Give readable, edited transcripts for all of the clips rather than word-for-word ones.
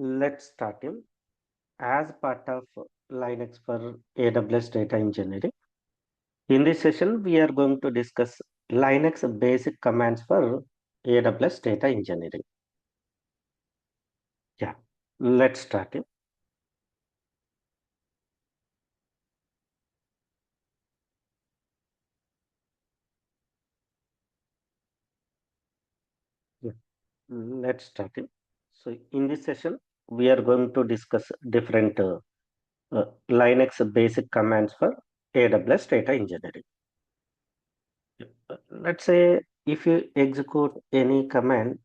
Let's start him. As part of Linux for AWS Data Engineering. In this session, we are going to discuss Linux basic commands for AWS Data Engineering. Yeah, let's start him. Yeah, let's start him. So in this session, we are going to discuss different Linux basic commands for AWS Data Engineering. Let's say if you execute any command,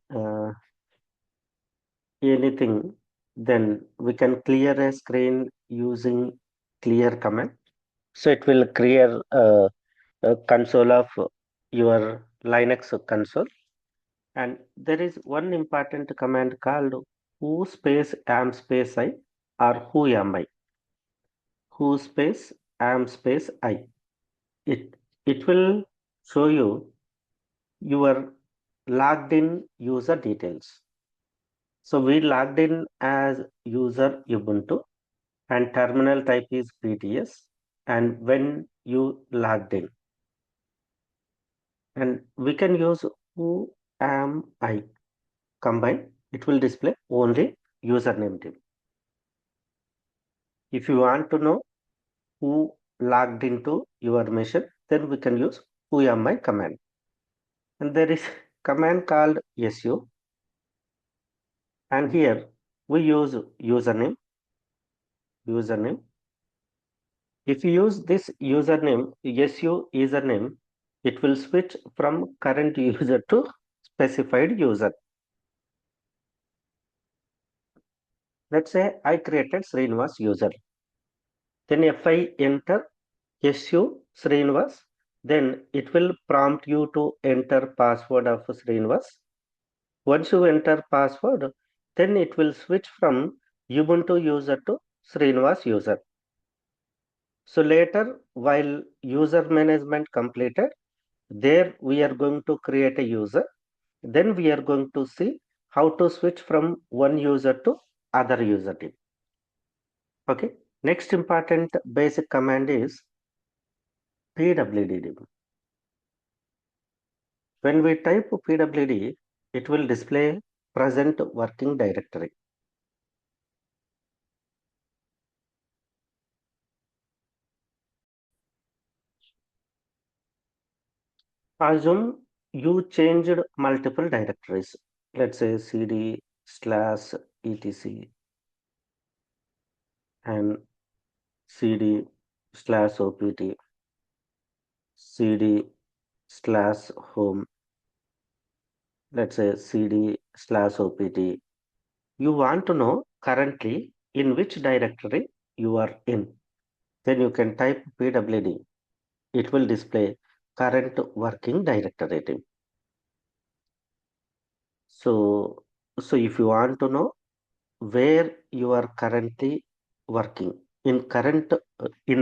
anything, then we can clear a screen using clear command. So it will clear a console of your Linux console. And there is one important command called who space am space I or who am I. Who space am space I. It will show you your logged in user details. So we logged in as user Ubuntu and terminal type is PTS and when you logged in, and we can use who am I combine, it will display only username name. If you want to know who logged into your machine, then we can use who am I command. And there is command called su, and here we use username. If you use this username, su username, it will switch from current user to specified user. Let's say I created Sreenivas user. Then if I enter su Sreenivas, then it will prompt you to enter password of Sreenivas. Once you enter password, then it will switch from Ubuntu user to Sreenivas user. So later, while user management completed, there we are going to create a user. Then we are going to see how to switch from one user to other user team. Okay. Next important basic command is pwd. When we type pwd, it will display present working directory. Assume you changed multiple directories. Let's say cd slash etc and cd slash opt, cd slash home, let's say cd slash opt. You want to know currently in which directory you are in. Then you can type pwd. It will display current working directory. So, so if you want to know where you are currently working, in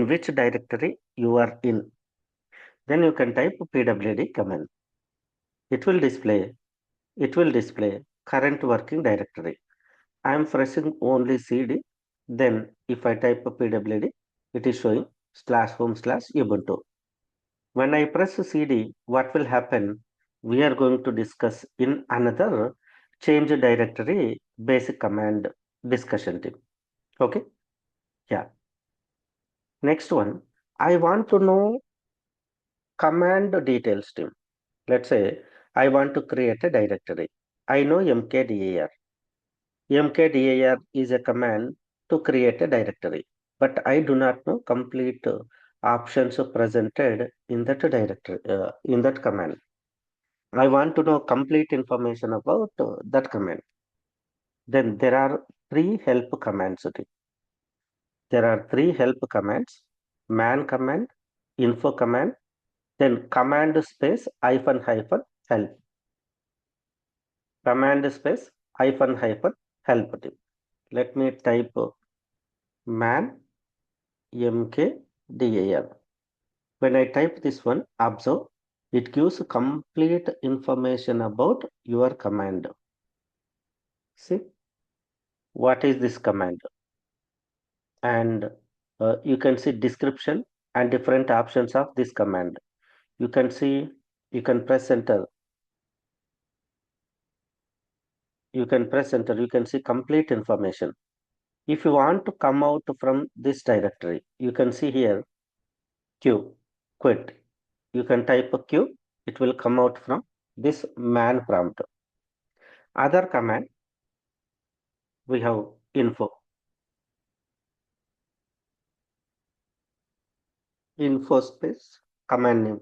which directory you are in, then you can type pwd command. It will display current working directory. I am pressing only cd. Then if I type pwd, it is showing slash home slash ubuntu. When I press cd, what will happen? We are going to discuss in another change directory basic command discussion team. Okay. Yeah. Next one, I want to know command details team. Let's say I want to create a directory. I know mkdir. Mkdir is a command to create a directory, but I do not know complete options presented in that directory, in that command. I want to know complete information about that command. Then there are three help commands. There are three help commands: man command, info command, then command space hyphen hyphen help. Command space hyphen hyphen help. Let me type man mkdir. When I type this one, observe, it gives complete information about your command. See, what is this command, and you can see description and different options of this command. You can see, you can press enter, you can press enter, you can see complete information. If you want to come out from this directory, you can see here Q, quit. You can type a Q, it will come out from this man prompt. Other command, we have info space command name.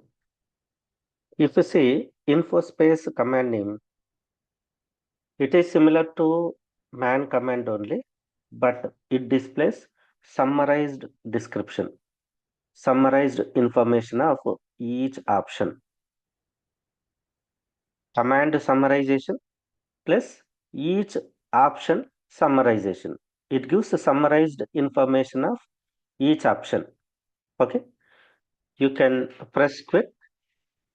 If you see info space command name, it is similar to man command only, but it displays summarized description, summarized information of each option. Command summarization plus each option summarization. It gives the summarized information of each option. Okay. You can press quit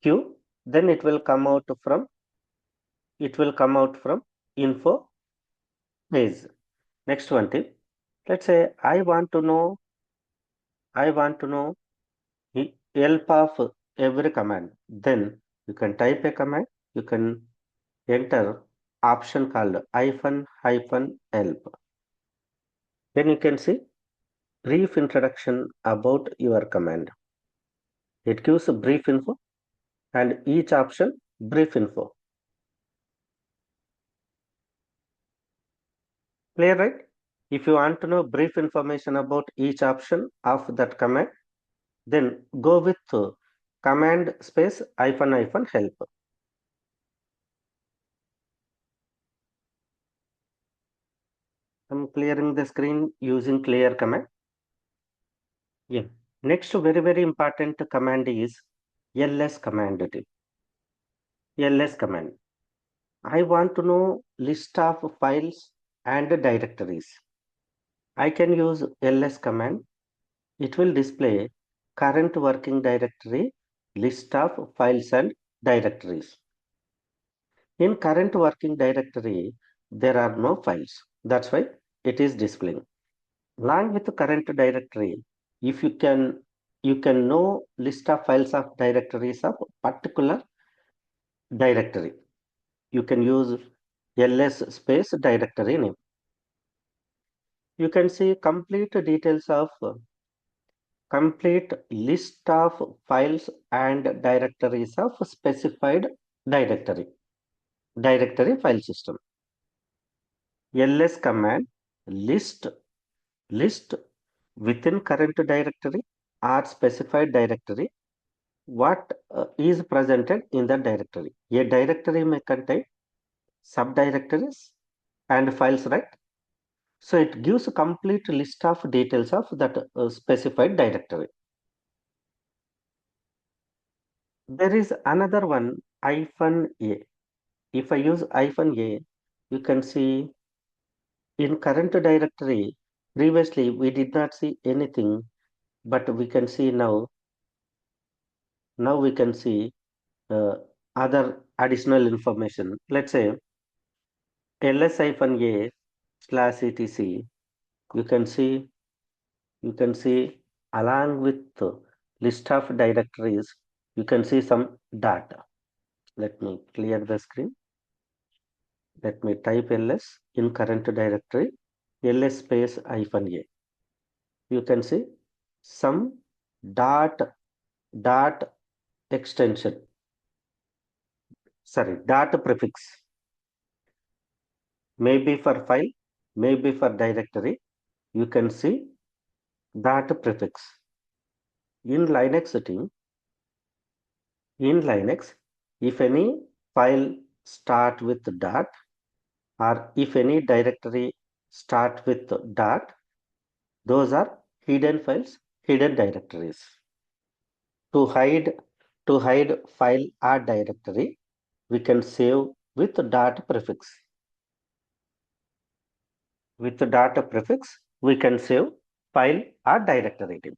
Q, then it will come out from info page. Next one tip. Let's say I want to know the help of every command. Then you can type a command, you can enter option called hyphen help. Then you can see brief introduction about your command. It gives a brief info and each option brief info. Clear, right? If you want to know brief information about each option of that command, then go with command space hyphen help. I'm clearing the screen using clear command. Yeah. Next, very important command is ls command. ls command. I want to know list of files and directories. I can use ls command. It will display current working directory, list of files and directories. In current working directory, there are no files. That's why it is displaying. Along with the current directory, if you can know list of files of directories of particular directory. You can use ls space directory name. You can see complete details of complete list of files and directories of specified directory, directory file system. ls command list within current directory or specified directory what is presented in the directory. A directory may contain subdirectories and files, right? So it gives a complete list of details of that specified directory. There is another one, hyphen A. If I use hyphen A, you can see in current directory, previously we did not see anything, but we can see now we can see uh, other additional information. Let's say ls-a slash etc. You can see, you can see along with the list of directories, you can see some data. Let me clear the screen. Let me type ls in current directory, ls space hyphen a. You can see some dot dot extension, sorry, dot prefix, maybe for file, maybe for directory. You can see dot prefix. In Linux setting, in Linux, if any file start with dot or if any directory start with dot, those are hidden files, hidden directories. To hide to hide file or directory, we can save with dot prefix. With the data prefix, we can save file or directory name.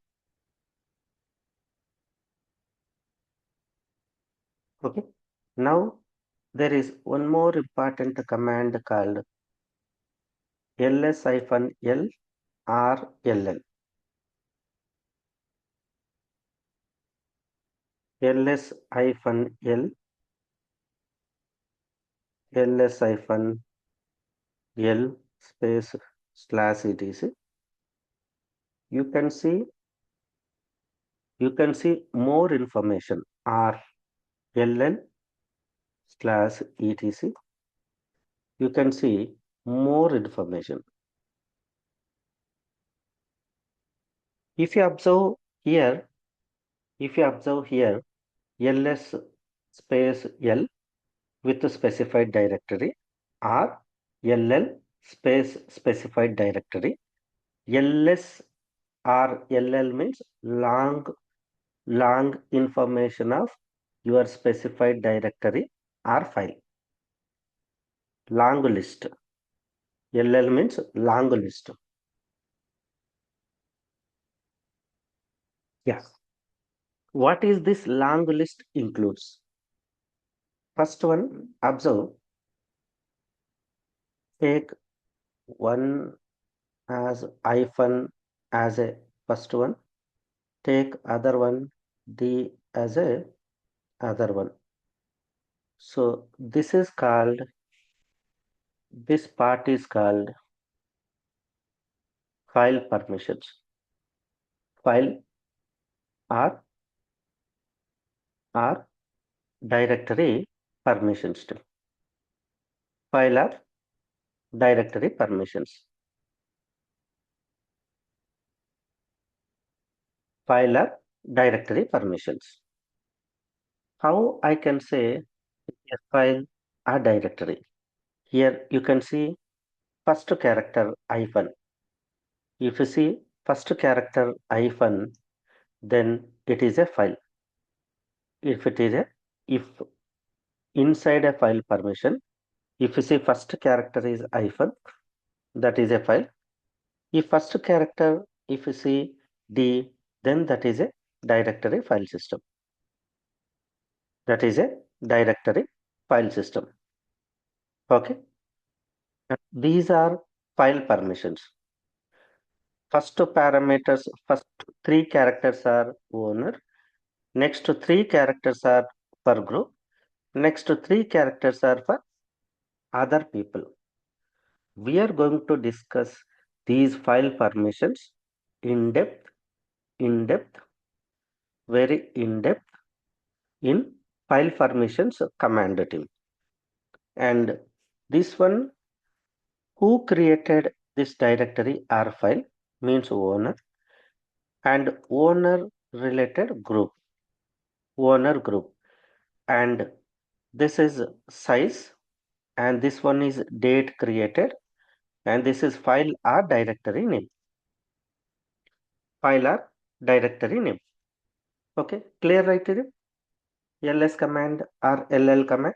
Okay. Now there is one more important command called ls-l or ll. ls-l, ls-l space slash etc. You can see more information or ll slash etc. You can see more information. If you observe here, ls space l with a specified directory or ll space specified directory. ls or ll means long information of your specified directory or file. Long list. ll means long list. Yeah. What is this long list includes? First one, observe, take one as hyphen as a first one, take other one d as a other one. So this part is called file permissions. File or directory permissions too. File or directory permissions. File or directory permissions. How I can say a file or directory? Here you can see first character hyphen. If you see first character hyphen, then it is a file. If it is if inside a file permission, if you see first character is hyphen, that is a file. If first character, if you see D, then that is a directory file system. That is a directory file system. Okay. These are file permissions. First parameters, first three characters are owner. Next three characters are for group. Next three characters are for other people. We are going to discuss these file permissions in depth, very in depth in file permissions command team. And this one, who created this directory or file means owner, and owner related group, owner group. And this is size, and this one is date created, and this is file or directory name. File or directory name. Okay, clear right here? ls command or ll command.